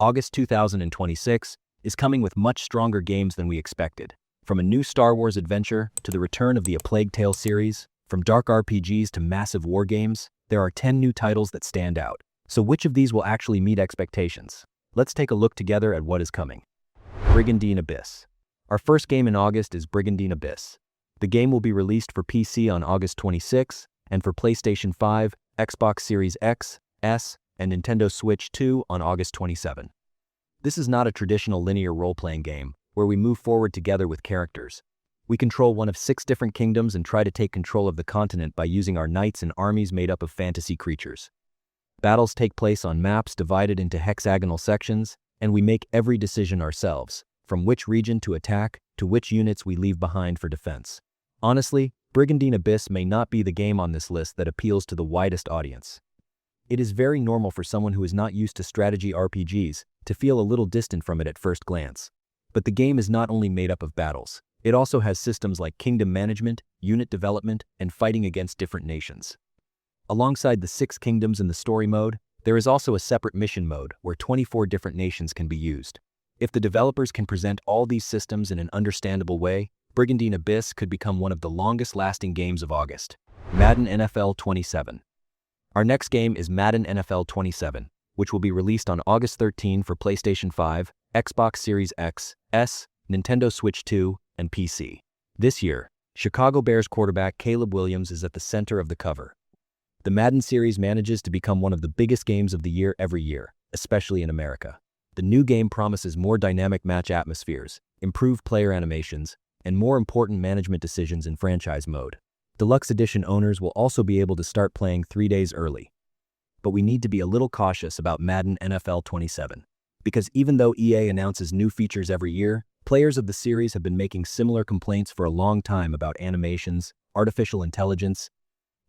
August 2026 is coming with much stronger games than we expected. From a new Star Wars adventure to the return of the A Plague Tale series, from dark RPGs to massive war games, there are 10 new titles that stand out. So which of these will actually meet expectations? Let's take a look together at what is coming. Brigundine Abyss. Our first game in August is Brigundine Abyss. The game will be released for PC on August 26 and for PlayStation 5, Xbox Series X, S, and Nintendo Switch 2 on August 27. This is not a traditional linear role-playing game where we move forward together with characters. We control one of 6 different kingdoms and try to take control of the continent by using our knights and armies made up of fantasy creatures. Battles take place on maps divided into hexagonal sections, and we make every decision ourselves, from which region to attack to which units we leave behind for defense. Honestly, Brigandine Abyss may not be the game on this list that appeals to the widest audience. It is very normal for someone who is not used to strategy RPGs to feel a little distant from it at first glance. But the game is not only made up of battles, it also has systems like kingdom management, unit development, and fighting against different nations. Alongside the 6 kingdoms in the story mode, there is also a separate mission mode where 24 different nations can be used. If the developers can present all these systems in an understandable way, Brigandine Abyss could become one of the longest-lasting games of August. Madden NFL 27. Our next game is Madden NFL 27, which will be released on August 13 for PlayStation 5, Xbox Series X, S, Nintendo Switch 2, and PC. This year, Chicago Bears quarterback Caleb Williams is at the center of the cover. The Madden series manages to become one of the biggest games of the year every year, especially in America. The new game promises more dynamic match atmospheres, improved player animations, and more important management decisions in franchise mode. Deluxe Edition owners will also be able to start playing 3 days early. But we need to be a little cautious about Madden NFL 27. Because even though EA announces new features every year, players of the series have been making similar complaints for a long time about animations, artificial intelligence,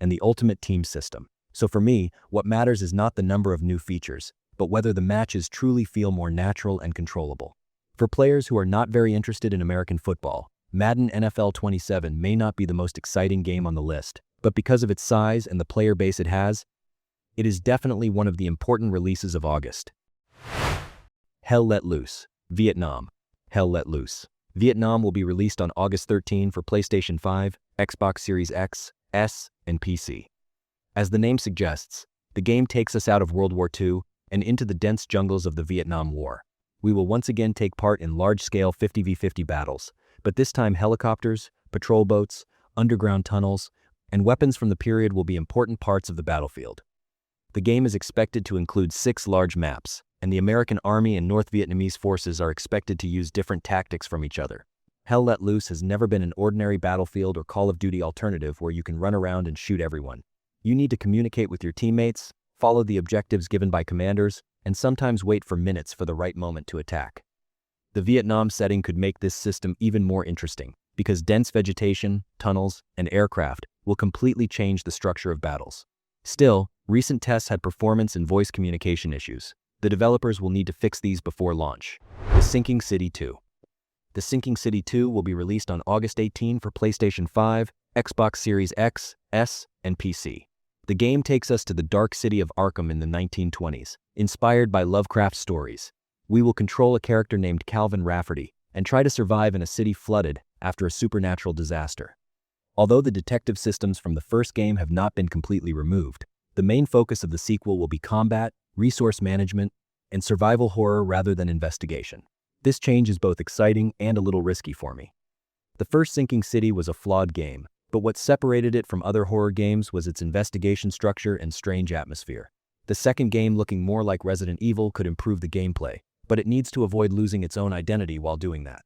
and the ultimate team system. So for me, what matters is not the number of new features, but whether the matches truly feel more natural and controllable. For players who are not very interested in American football, Madden NFL 27 may not be the most exciting game on the list, but because of its size and the player base it has, it is definitely one of the important releases of August. Hell Let Loose, Vietnam. Hell Let Loose. Vietnam will be released on August 13 for PlayStation 5, Xbox Series X, S, and PC. As the name suggests, the game takes us out of World War II and into the dense jungles of the Vietnam War. We will once again take part in large-scale 50v50 battles, but this time helicopters, patrol boats, underground tunnels, and weapons from the period will be important parts of the battlefield. The game is expected to include 6 large maps, and the American Army and North Vietnamese forces are expected to use different tactics from each other. Hell Let Loose has never been an ordinary Battlefield or Call of Duty alternative where you can run around and shoot everyone. You need to communicate with your teammates, follow the objectives given by commanders, and sometimes wait for minutes for the right moment to attack. The Vietnam setting could make this system even more interesting, because dense vegetation, tunnels, and aircraft will completely change the structure of battles. Still, recent tests had performance and voice communication issues. The developers will need to fix these before launch. The Sinking City 2. The Sinking City 2 will be released on August 18 for PlayStation 5, Xbox Series X, S, and PC. The game takes us to the dark city of Arkham in the 1920s, inspired by Lovecraft's stories. We will control a character named Calvin Rafferty and try to survive in a city flooded after a supernatural disaster. Although the detective systems from the first game have not been completely removed, the main focus of the sequel will be combat, resource management, and survival horror rather than investigation. This change is both exciting and a little risky for me. The first Sinking City was a flawed game, but what separated it from other horror games was its investigation structure and strange atmosphere. The second game, looking more like Resident Evil, could improve the gameplay, but it needs to avoid losing its own identity while doing that.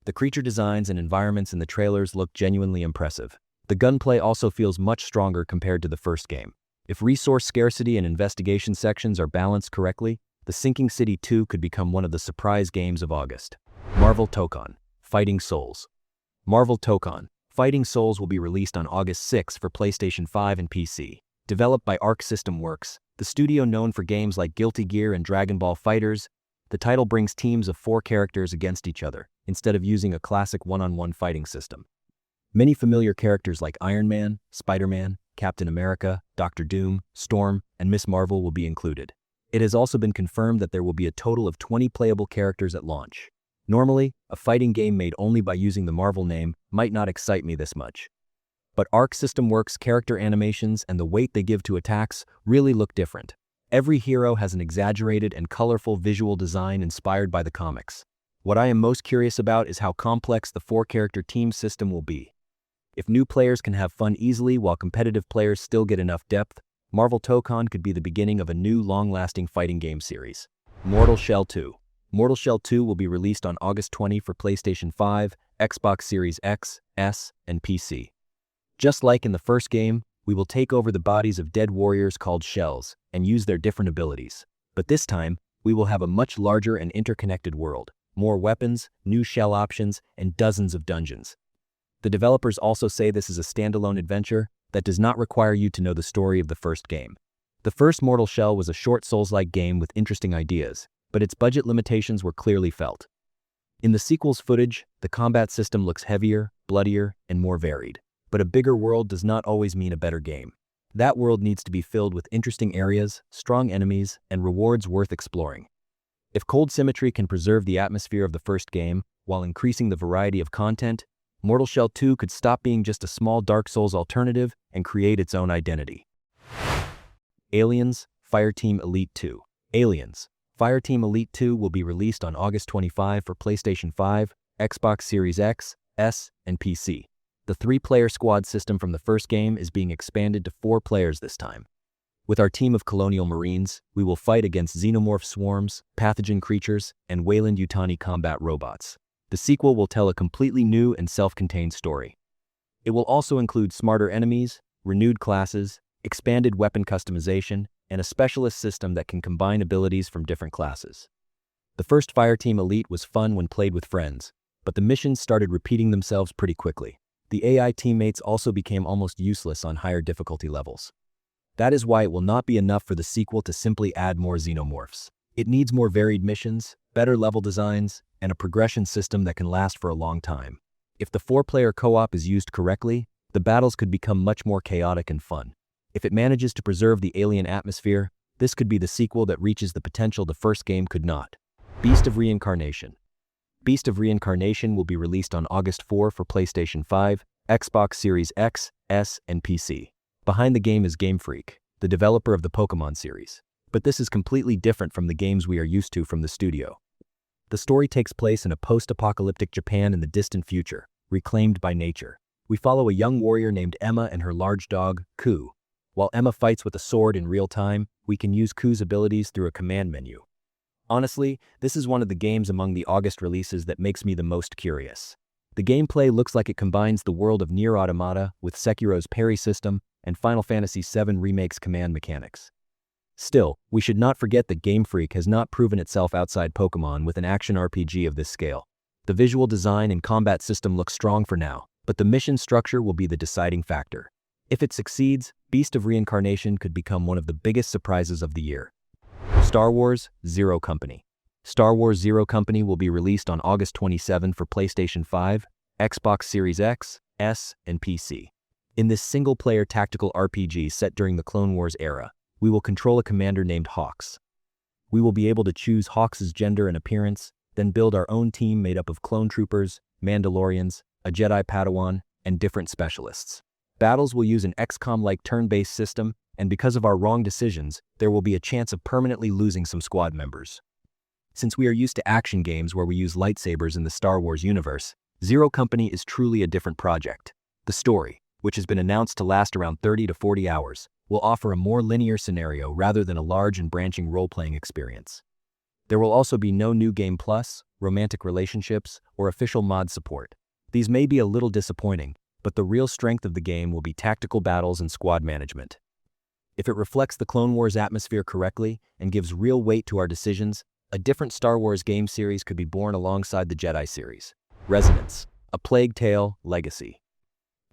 The creature designs and environments in the trailers look genuinely impressive. The gunplay also feels much stronger compared to the first game. If resource scarcity and investigation sections are balanced correctly, The Sinking City 2 could become one of the surprise games of August. Marvel Tokon, Fighting Souls. Marvel Tokon, Fighting Souls will be released on August 6 for PlayStation 5 and PC. Developed by Arc System Works, the studio known for games like Guilty Gear and Dragon Ball FighterZ, the title brings teams of 4 characters against each other, instead of using a classic one-on-one fighting system. Many familiar characters like Iron Man, Spider-Man, Captain America, Doctor Doom, Storm, and Miss Marvel will be included. It has also been confirmed that there will be a total of 20 playable characters at launch. Normally, a fighting game made only by using the Marvel name might not excite me this much. But Arc System Works' character animations and the weight they give to attacks really look different. Every hero has an exaggerated and colorful visual design inspired by the comics. What I am most curious about is how complex the 4-character team system will be. If new players can have fun easily while competitive players still get enough depth, Marvel Tokon could be the beginning of a new long-lasting fighting game series. Mortal Shell 2. Mortal Shell 2 will be released on August 20 for PlayStation 5, Xbox Series X, S, and PC. Just like in the first game, we will take over the bodies of dead warriors called shells and use their different abilities. But this time, we will have a much larger and interconnected world, more weapons, new shell options, and dozens of dungeons. The developers also say this is a standalone adventure that does not require you to know the story of the first game. The first Mortal Shell was a short Souls-like game with interesting ideas, but its budget limitations were clearly felt. In the sequel's footage, the combat system looks heavier, bloodier, and more varied. But a bigger world does not always mean a better game. That world needs to be filled with interesting areas, strong enemies, and rewards worth exploring. If Cold Symmetry can preserve the atmosphere of the first game while increasing the variety of content, Mortal Shell 2 could stop being just a small Dark Souls alternative and create its own identity. Aliens, Fireteam Elite 2. Aliens, Fireteam Elite 2 will be released on August 25 for PlayStation 5, Xbox Series X, S, and PC. The 3-player squad system from the first game is being expanded to 4 players this time. With our team of Colonial Marines, we will fight against xenomorph swarms, pathogen creatures, and Weyland-Yutani combat robots. The sequel will tell a completely new and self-contained story. It will also include smarter enemies, renewed classes, expanded weapon customization, and a specialist system that can combine abilities from different classes. The first Fireteam Elite was fun when played with friends, but the missions started repeating themselves pretty quickly. The AI teammates also became almost useless on higher difficulty levels. That is why it will not be enough for the sequel to simply add more xenomorphs. It needs more varied missions, better level designs, and a progression system that can last for a long time. If the 4-player co-op is used correctly, the battles could become much more chaotic and fun. If it manages to preserve the alien atmosphere, this could be the sequel that reaches the potential the first game could not. Beast of Reincarnation. Beast of Reincarnation will be released on August 4 for PlayStation 5, Xbox Series X, S, and PC. Behind the game is Game Freak, the developer of the Pokemon series. But this is completely different from the games we are used to from the studio. The story takes place in a post-apocalyptic Japan in the distant future, reclaimed by nature. We follow a young warrior named Emma and her large dog, Ku. While Emma fights with a sword in real time, we can use Ku's abilities through a command menu. Honestly, this is one of the games among the August releases that makes me the most curious. The gameplay looks like it combines the world of Nier Automata with Sekiro's parry system and Final Fantasy VII Remake's command mechanics. Still, we should not forget that Game Freak has not proven itself outside Pokemon with an action RPG of this scale. The visual design and combat system look strong for now, but the mission structure will be the deciding factor. If it succeeds, Beast of Reincarnation could become one of the biggest surprises of the year. Star Wars Zero Company. Star Wars Zero Company will be released on August 27 for PlayStation 5, Xbox Series X, S, and PC. In this single-player tactical RPG set during the Clone Wars era, we will control a commander named Hawks. We will be able to choose Hawks' gender and appearance, then build our own team made up of clone troopers, Mandalorians, a Jedi Padawan, and different specialists. Battles will use an XCOM-like turn-based system, and because of our wrong decisions, there will be a chance of permanently losing some squad members. Since we are used to action games where we use lightsabers in the Star Wars universe, Zero Company is truly a different project. The story, which has been announced to last around 30 to 40 hours, will offer a more linear scenario rather than a large and branching role-playing experience. There will also be no New Game Plus, romantic relationships, or official mod support. These may be a little disappointing, but the real strength of the game will be tactical battles and squad management. If it reflects the Clone Wars atmosphere correctly and gives real weight to our decisions, a different Star Wars game series could be born alongside the Jedi series. Resonance, A Plague Tale Legacy.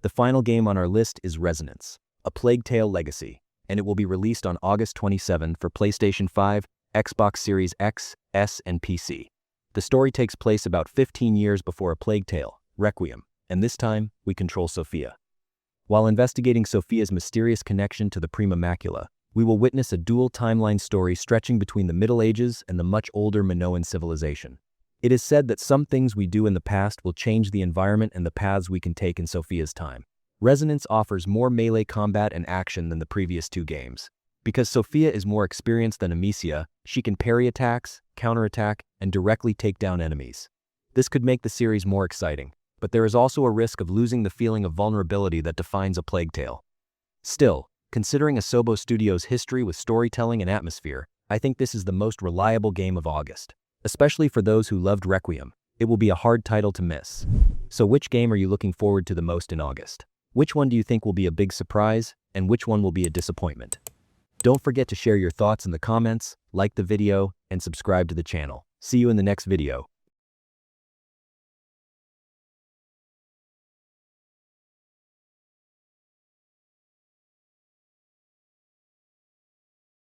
The final game on our list is Resonance, A Plague Tale Legacy, and it will be released on August 27 for PlayStation 5, Xbox Series X, S, and PC. The story takes place about 15 years before A Plague Tale, Requiem, and this time, we control Sophia. While investigating Sophia's mysterious connection to the Prima Macula, We will witness a dual timeline story stretching between the Middle Ages and the much older Minoan civilization. It is said that some things we do in the past will change the environment and the paths we can take in Sophia's time. Resonance offers more melee combat and action than the previous two games. Because Sophia is more experienced than Amicia, she can parry attacks, counterattack, and directly take down enemies. This could make the series more exciting, but there is also a risk of losing the feeling of vulnerability that defines A Plague Tale. Still, considering Asobo Studios' history with storytelling and atmosphere, I think this is the most reliable game of August. Especially for those who loved Requiem, it will be a hard title to miss. So which game are you looking forward to the most in August? Which one do you think will be a big surprise, and which one will be a disappointment? Don't forget to share your thoughts in the comments, like the video, and subscribe to the channel. See you in the next video.